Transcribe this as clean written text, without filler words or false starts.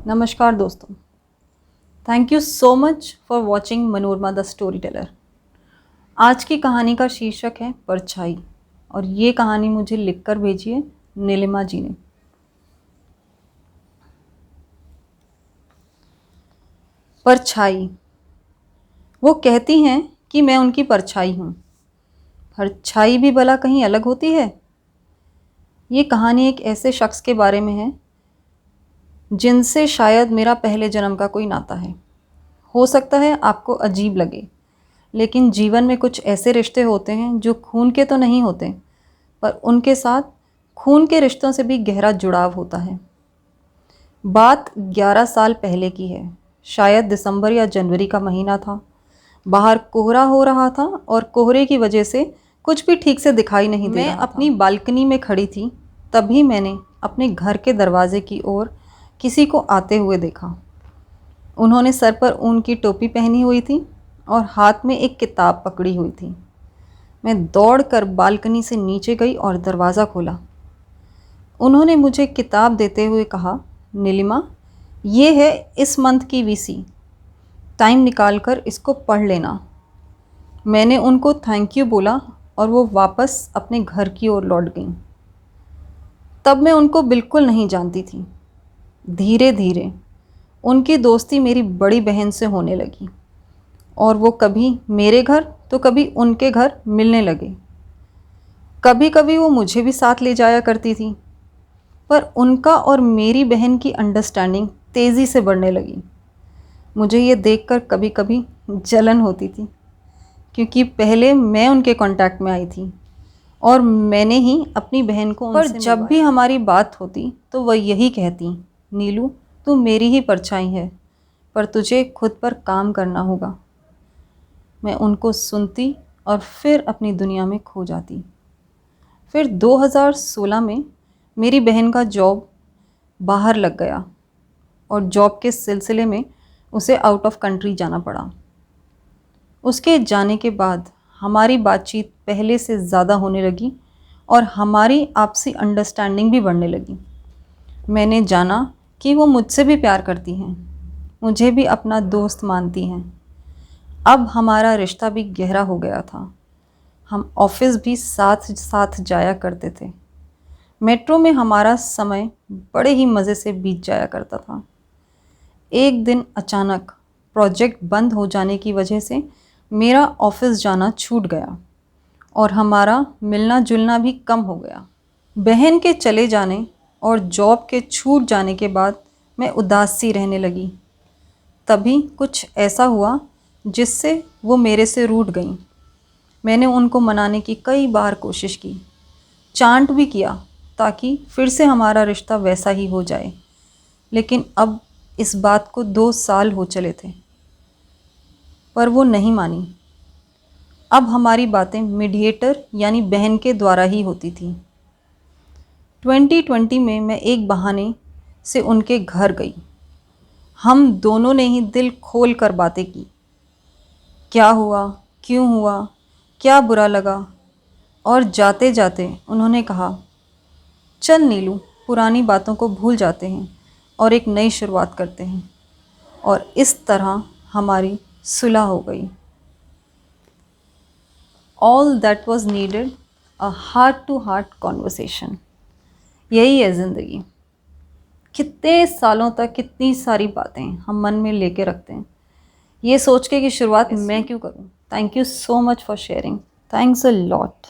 नमस्कार दोस्तों, thank you so much for watching Manorama the story teller. आज की कहानी का शीर्षक है परछाई और ये कहानी मुझे लिखकर भेजी है नीलिमा जी ने। परछाई। वो कहती हैं कि मैं उनकी परछाई हूँ। परछाई भी भला कहीं अलग होती है? ये कहानी एक ऐसे शख्स के बारे में है जिनसे शायद मेरा पहले जन्म का कोई नाता है। हो सकता है आपको अजीब लगे, लेकिन जीवन में कुछ ऐसे रिश्ते होते हैं जो खून के तो नहीं होते, पर उनके साथ खून के रिश्तों से भी गहरा जुड़ाव होता है। बात 11 साल पहले की है। शायद दिसंबर या जनवरी का महीना था। बाहर कोहरा हो रहा था और कोहरे की वजह से कुछ भी ठीक से दिखाई नहीं दे रहा था। मैं अपनी बालकनी में खड़ी थी, तभी मैंने अपने घर के दरवाजे की ओर किसी को आते हुए देखा। उन्होंने सर पर ऊन की टोपी पहनी हुई थी और हाथ में एक किताब पकड़ी हुई थी। मैं दौड़कर बालकनी से नीचे गई और दरवाज़ा खोला। उन्होंने मुझे किताब देते हुए कहा, नीलिमा, ये है इस मंथ की वीसी, टाइम निकाल कर इसको पढ़ लेना। मैंने उनको थैंक यू बोला और वो वापस अपने घर की ओर लौट गईं। तब मैं उनको बिल्कुल नहीं जानती थी। धीरे धीरे उनकी दोस्ती मेरी बड़ी बहन से होने लगी और वो कभी मेरे घर तो कभी उनके घर मिलने लगे। कभी कभी वो मुझे भी साथ ले जाया करती थी, पर उनका और मेरी बहन की अंडरस्टैंडिंग तेज़ी से बढ़ने लगी। मुझे ये देखकर कभी कभी जलन होती थी, क्योंकि पहले मैं उनके कांटेक्ट में आई थी और मैंने ही अपनी बहन को उनसे मिलवाया। पर जब भी हमारी बात होती तो वह यही कहती, नीलू, तू मेरी ही परछाई है, पर तुझे खुद पर काम करना होगा। मैं उनको सुनती और फिर अपनी दुनिया में खो जाती। फिर 2016 में मेरी बहन का जॉब बाहर लग गया और जॉब के सिलसिले में उसे आउट ऑफ कंट्री जाना पड़ा। उसके जाने के बाद हमारी बातचीत पहले से ज़्यादा होने लगी और हमारी आपसी अंडरस्टैंडिंग भी बढ़ने लगी। मैंने जाना कि वो मुझसे भी प्यार करती हैं, मुझे भी अपना दोस्त मानती हैं। अब हमारा रिश्ता भी गहरा हो गया था। हम ऑफिस भी साथ साथ जाया करते थे। मेट्रो में हमारा समय बड़े ही मज़े से बीत जाया करता था। एक दिन अचानक प्रोजेक्ट बंद हो जाने की वजह से मेरा ऑफिस जाना छूट गया और हमारा मिलना जुलना भी कम हो गया। बहन के चले जाने और जॉब के छूट जाने के बाद मैं उदास सी रहने लगी। तभी कुछ ऐसा हुआ जिससे वो मेरे से रूठ गईं। मैंने उनको मनाने की कई बार कोशिश की, चांट भी किया ताकि फिर से हमारा रिश्ता वैसा ही हो जाए, लेकिन अब इस बात को 2 साल हो चले थे, पर वो नहीं मानी। अब हमारी बातें मीडिएटर यानी बहन के द्वारा ही होती थी। 2020 में मैं एक बहाने से उनके घर गई। हम दोनों ने ही दिल खोल कर बातें की। क्या हुआ, क्यों हुआ, क्या बुरा लगा, और जाते जाते उन्होंने कहा, चल नीलू, पुरानी बातों को भूल जाते हैं और एक नई शुरुआत करते हैं। और इस तरह हमारी सुलह हो गई। All that was needed, a heart to heart conversation. यही है ज़िंदगी। कितने सालों तक कितनी सारी बातें हम मन में लेके रखते हैं, ये सोच के कि शुरुआत मैं क्यों करूं। Thank you so much for sharing. Thanks a lot.